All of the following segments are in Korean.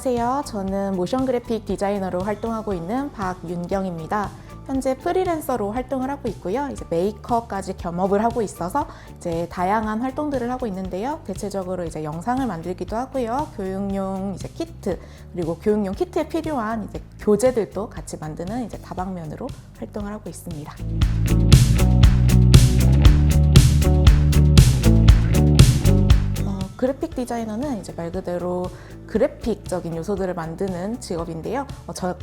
안녕하세요. 저는 모션 그래픽 디자이너로 활동하고 있는 박윤경입니다. 현재 프리랜서로 활동을 하고 있고요. 이제 메이커까지 겸업을 하고 있어서 이제 다양한 활동들을 하고 있는데요. 대체적으로 이제 영상을 만들기도 하고요. 교육용 이제 키트, 그리고 교육용 키트에 필요한 이제 교재들도 같이 만드는 이제 다방면으로 활동을 하고 있습니다. 그래픽 디자이너는 이제 말 그대로 그래픽적인 요소들을 만드는 직업인데요.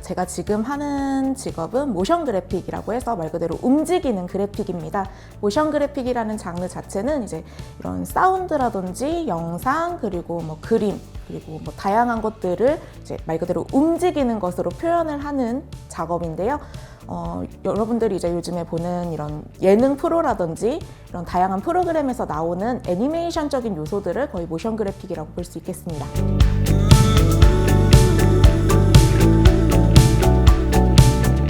제가 지금 하는 직업은 모션 그래픽이라고 해서 말 그대로 움직이는 그래픽입니다. 모션 그래픽이라는 장르 자체는 이제 이런 사운드라든지 영상, 그리고 뭐 그림, 그리고 뭐 다양한 것들을 이제 말 그대로 움직이는 것으로 표현을 하는 작업인데요. 여러분들이 이제 요즘에 보는 이런 예능 프로라든지 이런 다양한 프로그램에서 나오는 애니메이션적인 요소들을 거의 모션 그래픽이라고 볼 수 있겠습니다.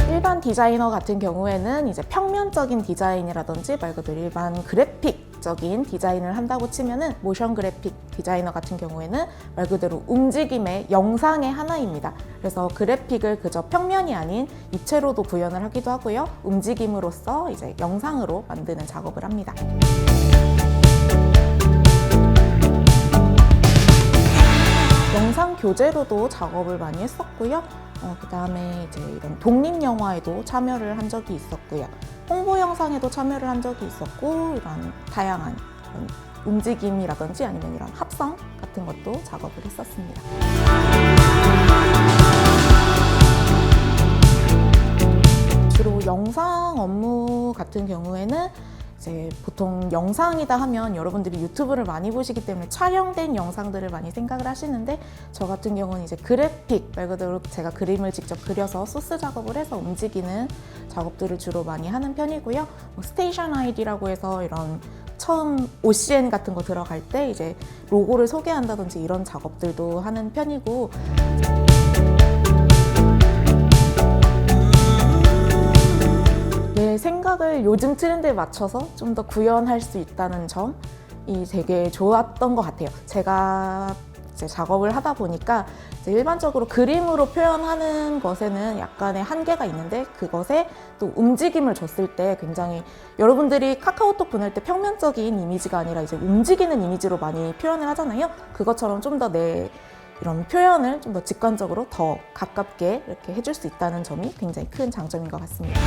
일반 디자이너 같은 경우에는 이제 평면적인 디자인이라든지 말 그대로 일반 그래픽적인 디자인을 한다고 치면은 모션 그래픽 디자이너 같은 경우에는 말 그대로 움직임의 영상의 하나입니다. 그래서 그래픽을 그저 평면이 아닌 입체로도 구현을 하기도 하고요. 움직임으로써 이제 영상으로 만드는 작업을 합니다. 영상 교재로도 작업을 많이 했었고요. 그 다음에 이제 이런 독립영화에도 참여를 한 적이 있었고요. 홍보 영상에도 참여를 한 적이 있었고, 이런 다양한 이런 움직임이라든지 아니면 이런 합성 같은 것도 작업을 했었습니다. 주로 영상 업무 같은 경우에는 이제 보통 영상이다 하면 여러분들이 유튜브를 많이 보시기 때문에 촬영된 영상들을 많이 생각을 하시는데, 저 같은 경우는 이제 그래픽 말 그대로 제가 그림을 직접 그려서 소스 작업을 해서 움직이는 작업들을 주로 많이 하는 편이고요. 스테이션 아이디라고 해서 이런 처음 OCN 같은 거 들어갈 때 이제 로고를 소개한다든지 이런 작업들도 하는 편이고, 내 생각을 요즘 트렌드에 맞춰서 좀 더 구현할 수 있다는 점이 되게 좋았던 것 같아요. 제가 이제 작업을 하다 보니까 이제 일반적으로 그림으로 표현하는 것에는 약간의 한계가 있는데, 그것에 또 움직임을 줬을 때 굉장히 여러분들이 카카오톡 보낼 때 평면적인 이미지가 아니라 이제 움직이는 이미지로 많이 표현을 하잖아요. 그것처럼 좀 더 내 이런 표현을 좀 더 직관적으로 더 가깝게 이렇게 해줄 수 있다는 점이 굉장히 큰 장점인 것 같습니다.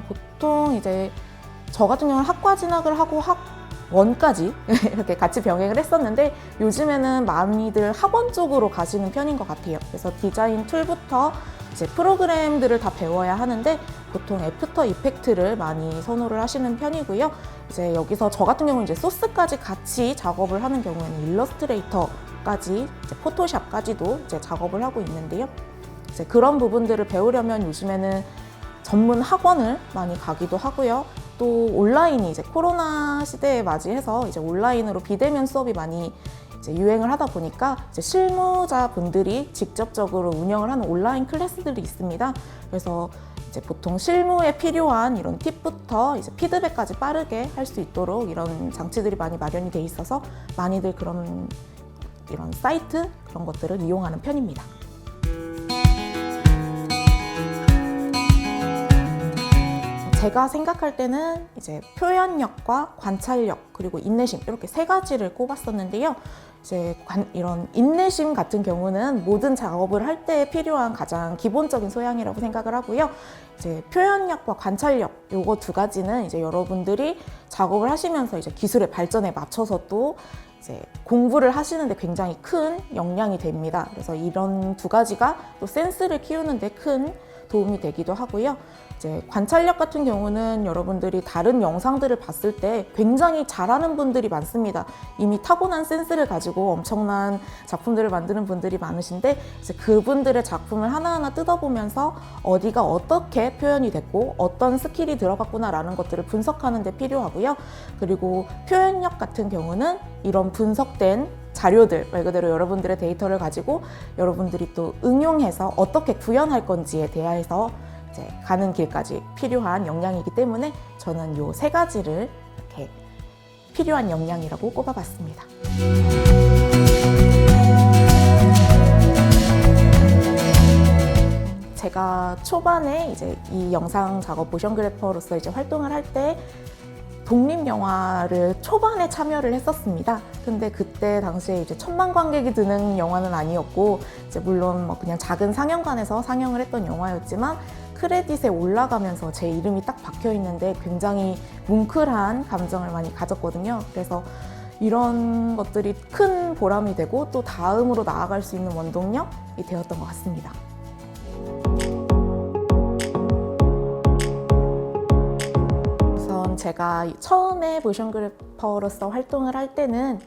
보통 이제 저 같은 경우는 학과 진학을 하고 학원까지 이렇게 같이 병행을 했었는데, 요즘에는 많이들 학원 쪽으로 가시는 편인 것 같아요. 그래서 디자인 툴부터 이제 프로그램들을 다 배워야 하는데, 보통 애프터 이펙트를 많이 선호를 하시는 편이고요. 이제 여기서 저 같은 경우는 이제 소스까지 같이 작업을 하는 경우에는 일러스트레이터까지, 이제 포토샵까지도 이제 작업을 하고 있는데요. 이제 그런 부분들을 배우려면 요즘에는 전문 학원을 많이 가기도 하고요. 또 온라인이 이제 코로나 시대에 맞이해서 이제 온라인으로 비대면 수업이 많이 이제 유행을 하다 보니까 이제 실무자분들이 직접적으로 운영을 하는 온라인 클래스들이 있습니다. 그래서 이제 보통 실무에 필요한 이런 팁부터 이제 피드백까지 빠르게 할 수 있도록 이런 장치들이 많이 마련이 돼 있어서 많이들 이런 사이트 그런 것들을 이용하는 편입니다. 제가 생각할 때는 이제 표현력과 관찰력, 그리고 인내심, 이렇게 세 가지를 꼽았었는데요. 이제 이런 인내심 같은 경우는 모든 작업을 할 때 필요한 가장 기본적인 소양이라고 생각을 하고요. 이제 표현력과 관찰력, 요거 두 가지는 이제 여러분들이 작업을 하시면서 이제 기술의 발전에 맞춰서 또 이제 공부를 하시는데 굉장히 큰 영향이 됩니다. 그래서 이런 두 가지가 또 센스를 키우는데 큰 도움이 되기도 하고요. 이제 관찰력 같은 경우는 여러분들이 다른 영상들을 봤을 때 굉장히 잘하는 분들이 많습니다. 이미 타고난 센스를 가지고 엄청난 작품들을 만드는 분들이 많으신데, 이제 그분들의 작품을 하나하나 뜯어보면서 어디가 어떻게 표현이 됐고 어떤 스킬이 들어갔구나라는 것들을 분석하는 데 필요하고요. 그리고 표현력 같은 경우는 이런 분석된 자료들, 말 그대로 여러분들의 데이터를 가지고 여러분들이 또 응용해서 어떻게 구현할 건지에 대해서 이제 가는 길까지 필요한 역량이기 때문에 저는 요 세 가지를 이렇게 필요한 역량이라고 꼽아봤습니다. 제가 초반에 이제 이 영상 작업 모션그래퍼로서 이제 활동을 할 때 독립 영화를 초반에 참여를 했었습니다. 근데 그때 당시에 이제 1000만 관객이 드는 영화는 아니었고, 이제 물론 뭐 그냥 작은 상영관에서 상영을 했던 영화였지만 크레딧에 올라가면서 제 이름이 딱 박혀 있는데 굉장히 뭉클한 감정을 많이 가졌거든요. 그래서 이런 것들이 큰 보람이 되고 또 다음으로 나아갈 수 있는 원동력이 되었던 것 같습니다. 제가 처음에 모션그래퍼로서 활동을 할 때는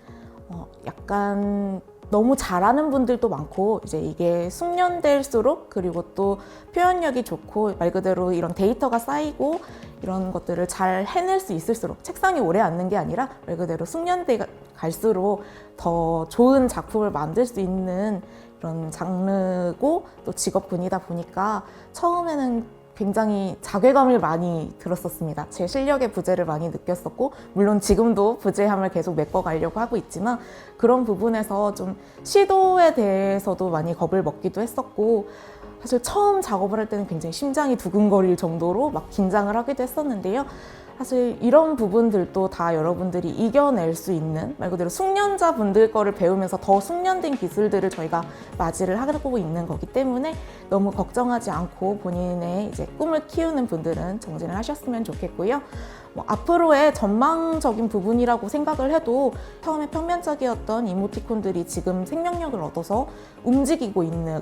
약간 너무 잘하는 분들도 많고, 이제 이게 숙련될수록, 그리고 또 표현력이 좋고 말 그대로 이런 데이터가 쌓이고 이런 것들을 잘 해낼 수 있을수록, 책상에 오래 앉는 게 아니라 말 그대로 숙련돼 갈수록 더 좋은 작품을 만들 수 있는 이런 장르고 또 직업군이다 보니까 처음에는 굉장히 자괴감을 많이 들었었습니다. 제 실력의 부재를 많이 느꼈었고, 물론 지금도 부재함을 계속 메꿔가려고 하고 있지만 그런 부분에서 좀 시도에 대해서도 많이 겁을 먹기도 했었고, 사실 처음 작업을 할 때는 굉장히 심장이 두근거릴 정도로 막 긴장을 하기도 했었는데요. 사실 이런 부분들도 다 여러분들이 이겨낼 수 있는, 말 그대로 숙련자분들 거를 배우면서 더 숙련된 기술들을 저희가 맞이를 하고 있는 거기 때문에 너무 걱정하지 않고 본인의 이제 꿈을 키우는 분들은 정진을 하셨으면 좋겠고요. 앞으로의 전망적인 부분이라고 생각을 해도 처음에 평면적이었던 이모티콘들이 지금 생명력을 얻어서 움직이고 있는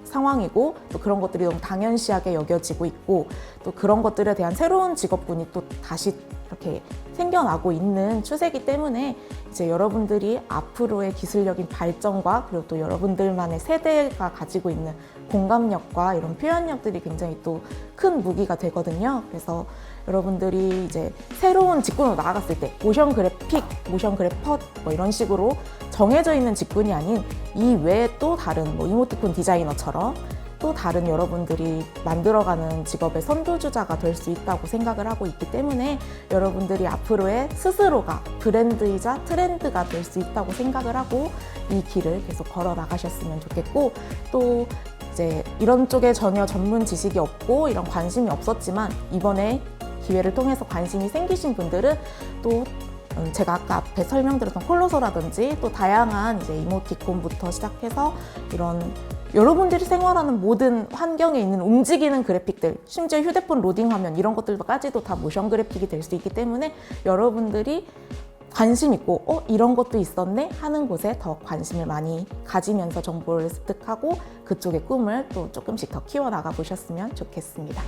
상황이고, 또 그런 것들이 너무 당연시하게 여겨지고 있고, 또 그런 것들에 대한 새로운 직업군이 또 다시 이렇게 생겨나고 있는 추세이기 때문에 이제 여러분들이 앞으로의 기술력인 발전과, 그리고 또 여러분들만의 세대가 가지고 있는 공감력과 이런 표현력들이 굉장히 또 큰 무기가 되거든요. 그래서 여러분들이 이제 새로운 직군으로 나아갔을 때 모션 그래픽, 모션 그래퍼 뭐 이런 식으로 정해져 있는 직군이 아닌 이 외에 또 다른 뭐 이모티콘 디자이너처럼 또 다른 여러분들이 만들어가는 직업의 선두주자가 될 수 있다고 생각을 하고 있기 때문에 여러분들이 앞으로의 스스로가 브랜드이자 트렌드가 될 수 있다고 생각을 하고 이 길을 계속 걸어 나가셨으면 좋겠고, 또 이제 이런 쪽에 전혀 전문 지식이 없고 이런 관심이 없었지만 이번에 기회를 통해서 관심이 생기신 분들은 또 제가 아까 앞에 설명드렸던 콜로서라든지 또 다양한 이제 이모티콘부터 시작해서 이런 여러분들이 생활하는 모든 환경에 있는 움직이는 그래픽들, 심지어 휴대폰 로딩 화면 이런 것들까지도 다 모션 그래픽이 될 수 있기 때문에 여러분들이 관심 있고 이런 것도 있었네 하는 곳에 더 관심을 많이 가지면서 정보를 습득하고 그쪽의 꿈을 또 조금씩 더 키워나가 보셨으면 좋겠습니다.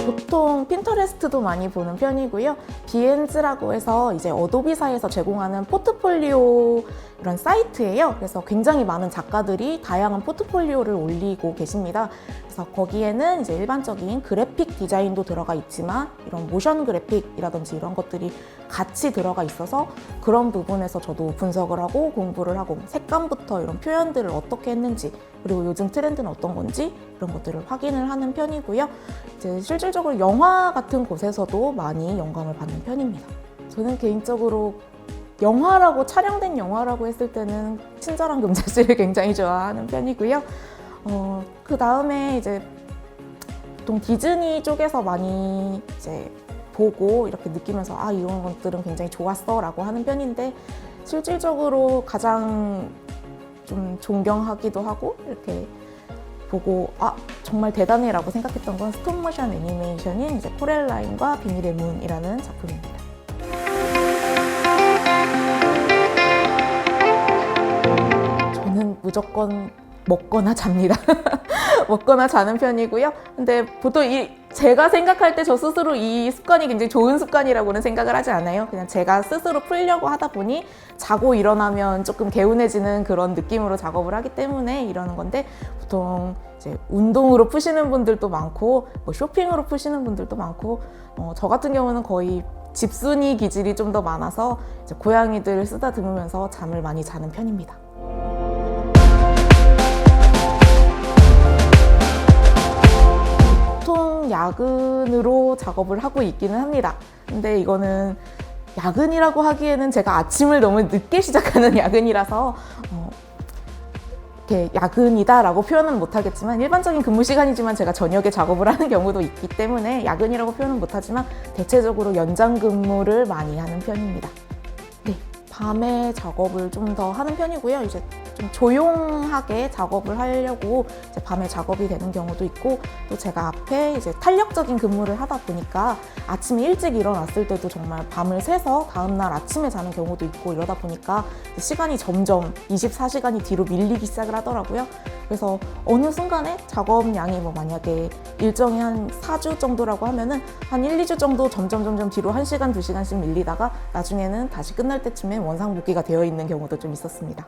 보통 핀터레스트도 많이 보는 편이고요. 비엔즈라고 해서 이제 어도비사에서 제공하는 포트폴리오 이런 사이트예요. 그래서 굉장히 많은 작가들이 다양한 포트폴리오를 올리고 계십니다. 그래서 거기에는 이제 일반적인 그래픽 디자인도 들어가 있지만 이런 모션 그래픽이라든지 이런 것들이 같이 들어가 있어서 그런 부분에서 저도 분석을 하고 공부를 하고 색감부터 이런 표현들을 어떻게 했는지, 그리고 요즘 트렌드는 어떤 건지 이런 것들을 확인을 하는 편이고요. 이제 실질적으로 영화 같은 곳에서도 많이 영감을 받는 편입니다. 저는 개인적으로 영화라고, 촬영된 영화라고 했을 때는 친절한 금자씨를 굉장히 좋아하는 편이고요. 그 다음에 이제 보통 디즈니 쪽에서 많이 이제 보고 이렇게 느끼면서 이런 것들은 굉장히 좋았어 라고 하는 편인데, 실질적으로 가장 좀 존경하기도 하고 이렇게 보고 정말 대단해 라고 생각했던 건 스톱모션 애니메이션인 이제 코렐라인과 비밀의 문이라는 작품입니다. 저는 무조건 먹거나 잡니다. 먹거나 자는 편이고요. 근데 보통 제가 생각할 때 저 스스로 이 습관이 굉장히 좋은 습관이라고는 생각을 하지 않아요. 그냥 제가 스스로 풀려고 하다 보니 자고 일어나면 조금 개운해지는 그런 느낌으로 작업을 하기 때문에 이러는 건데, 보통 이제 운동으로 푸시는 분들도 많고 뭐 쇼핑으로 푸시는 분들도 많고, 저 같은 경우는 거의 집순이 기질이 좀 더 많아서 이제 고양이들을 쓰다듬으면서 잠을 많이 자는 편입니다. 보통 야근으로 작업을 하고 있기는 합니다. 근데 이거는 야근이라고 하기에는 제가 아침을 너무 늦게 시작하는 야근이라서 이렇게 야근이다라고 표현은 못하겠지만 일반적인 근무 시간이지만 제가 저녁에 작업을 하는 경우도 있기 때문에 야근이라고 표현은 못하지만 대체적으로 연장 근무를 많이 하는 편입니다. 네, 밤에 작업을 좀 더 하는 편이고요. 이제 좀 조용하게 작업을 하려고 이제 밤에 작업이 되는 경우도 있고, 또 제가 앞에 이제 탄력적인 근무를 하다 보니까 아침에 일찍 일어났을 때도 정말 밤을 새서 다음날 아침에 자는 경우도 있고, 이러다 보니까 시간이 점점 24시간이 뒤로 밀리기 시작을 하더라고요. 그래서 어느 순간에 작업량이 뭐 만약에 일정이 한 4주 정도라고 하면은 한 1, 2주 정도 점점 뒤로 1시간, 2시간씩 밀리다가 나중에는 다시 끝날 때쯤에 원상복귀가 되어 있는 경우도 좀 있었습니다.